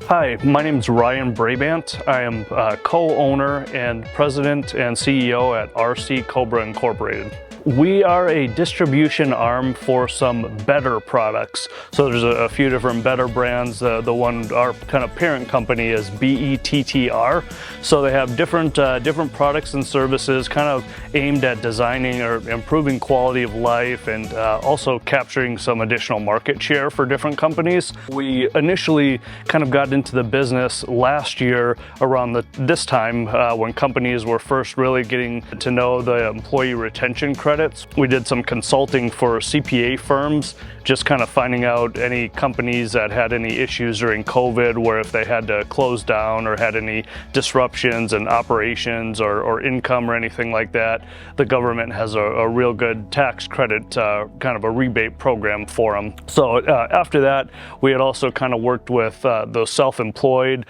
Hi, my name is Ryan Brabant. I am co-owner and president and CEO at RC Cobra Incorporated. We are a distribution arm for some better products. So there's a few different better brands. The one, our kind of parent company is BETTR. So they have different products and services kind of aimed at designing or improving quality of life and also capturing some additional market share for different companies. We initially kind of got into the business last year around this time when companies were first really getting to know the employee retention credits. We did some consulting for CPA firms, just kind of finding out any companies that had any issues during COVID, where if they had to close down or had any disruptions in operations or income or anything like that, the government has a real good tax credit, kind of a rebate program for them. So after that, we had also kind of worked with those self-employed,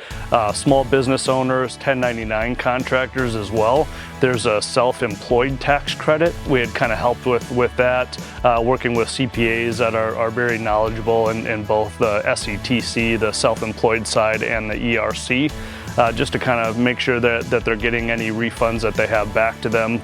small business owners, 1099 contractors as well. There's a self-employed tax credit. We had kind of helped with that, working with CPAs that are very knowledgeable in both the SETC, the self-employed side, and the ERC, just to kind of make sure that they're getting any refunds that they have back to them.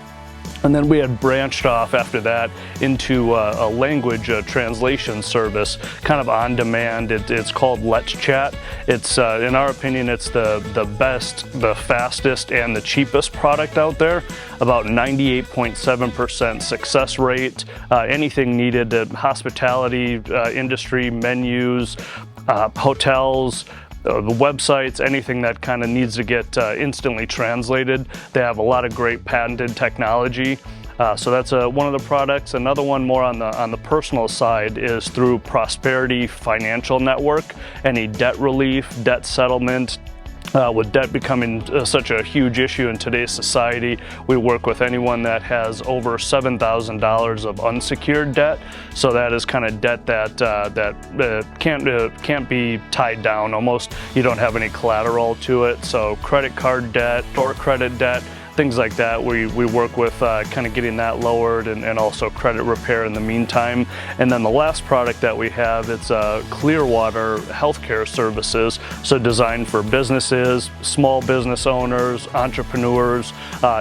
And then we had branched off after that into a language translation service, kind of on demand. It's called Let's Chat. It's, in our opinion, it's the best, the fastest, and the cheapest product out there. About 98.7% success rate. Anything needed, hospitality industry, menus, hotels, the websites, anything that kind of needs to get instantly translated. They have a lot of great patented technology. So that's one of the products. Another one more on the personal side is through Prosperity Financial Network. Any debt relief, debt settlement. With debt becoming such a huge issue in today's society, we work with anyone that has over $7,000 of unsecured debt. So that is kind of debt that can't be tied down. Almost, you don't have any collateral to it. So credit card debt or credit debt, things like that, we work with kind of getting that lowered and also credit repair in the meantime. And then the last product that we have, it's Clearwater Healthcare Services, so designed for businesses, small business owners, entrepreneurs,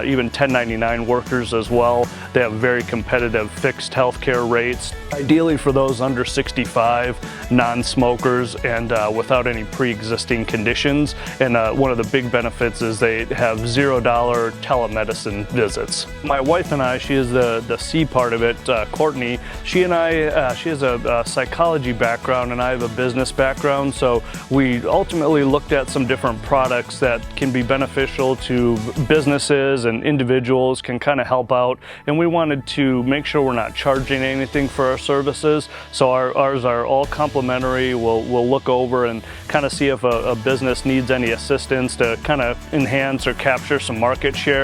even 1099 workers as well. They have very competitive fixed healthcare rates, ideally for those under 65, non-smokers, and without any pre-existing conditions. And one of the big benefits is they have $0 telemedicine visits. My wife and I, she is the C part of it, Courtney, she has a psychology background and I have a business background, so we ultimately looked at some different products that can be beneficial to businesses and individuals, can kind of help out, and we wanted to make sure we're not charging anything for our services. So ours are all complimentary. We'll look over and kind of see if a business needs any assistance to kind of enhance or capture some market share,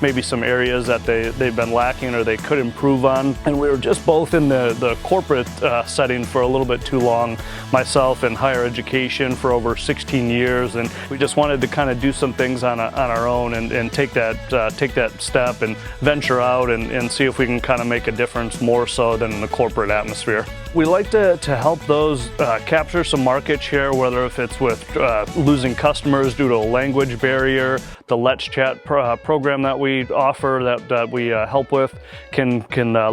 maybe some areas that they've been lacking or they could improve on. And we were just both in the corporate setting for a little bit too long. Myself in higher education for over 16 years, and we just wanted to kind of do some things on our own and take that step and venture out and see if we can kind of make a difference more so than in the corporate atmosphere. We like to help those capture some market share, whether if it's with losing customers due to a language barrier. The Let's Chat program that we offer, that we help with, can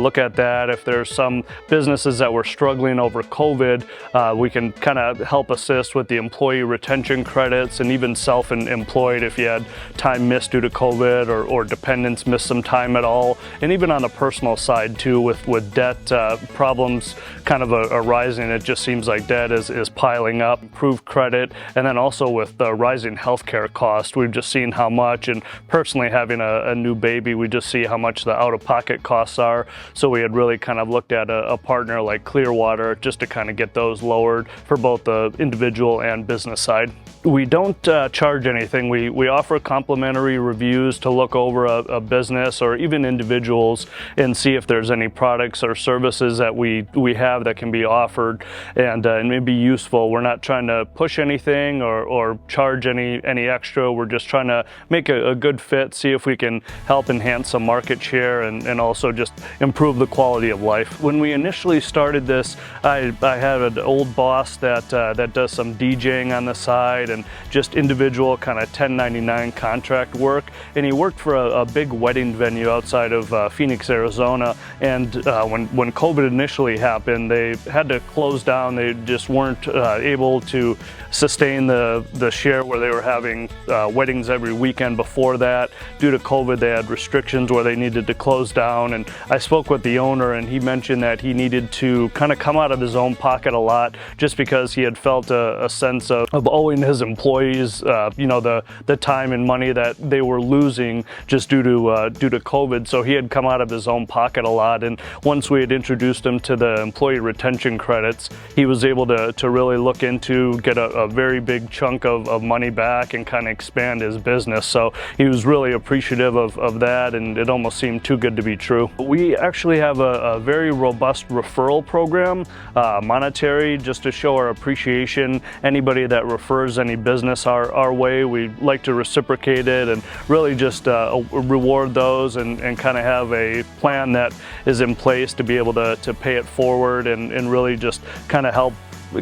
look at that. If there's some businesses that were struggling over COVID, we can kind of help assist with the employee retention credits, and even self-employed if you had time missed due to COVID or dependents missed some time at all. And even on the personal side too, with debt problems kind of arising, it just seems like debt is piling up. Improved credit, and then also with the rising healthcare cost, we've just seen how much, and personally having a new baby, we just see how much the out-of-pocket costs are. So we had really kind of looked at a partner like Clearwater just to kind of get those lowered for both the individual and business side. We don't charge anything. We offer complimentary reviews to look over a business or even individuals and see if there's any products or services that we have that can be offered and may be useful. We're not trying to push anything or charge any extra. We're just trying to make a good fit, see if we can help enhance some market share and also just improve the quality of life. When we initially started this, I had an old boss that does some DJing on the side and just individual kind of 1099 contract work, and he worked for a big wedding venue outside of Phoenix, Arizona, and when COVID initially happened, they had to close down. They just weren't able to sustain the share where they were having weddings every weekend before that. Due to COVID, they had restrictions where they needed to close down, and I spoke with the owner, and he mentioned that he needed to kind of come out of his own pocket a lot just because he had felt a sense of owing his employees the time and money that they were losing just due to COVID. So he had come out of his own pocket a lot, and once we had introduced him to the employee retention credits, he was able to really look into get a very big chunk of money back and kind of expand his business. So he was really appreciative of that, and it almost seemed too good to be true. We actually have a very robust referral program, monetary, just to show our appreciation. Anybody that refers any business our way, we like to reciprocate it and really just reward those and kind of have a plan that is in place to be able to pay it forward and really just kind of help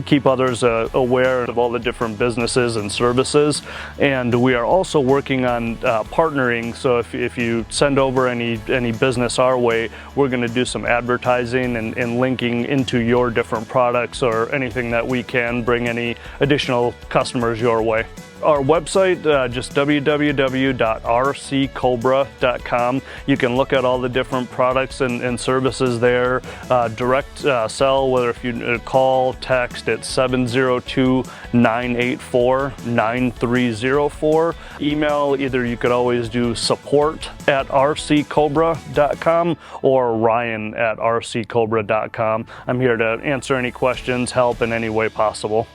keep others aware of all the different businesses and services. And we are also working on partnering, so if you send over any business our way, we're going to do some advertising and linking into your different products or anything that we can bring any additional customers your way. Our website, just www.rccobra.com. You can look at all the different products and services there. Direct sell, whether if you call, text at 702-984-9304. Email, either you could always do support@rccobra.com or ryan@rccobra.com. I'm here to answer any questions, help in any way possible.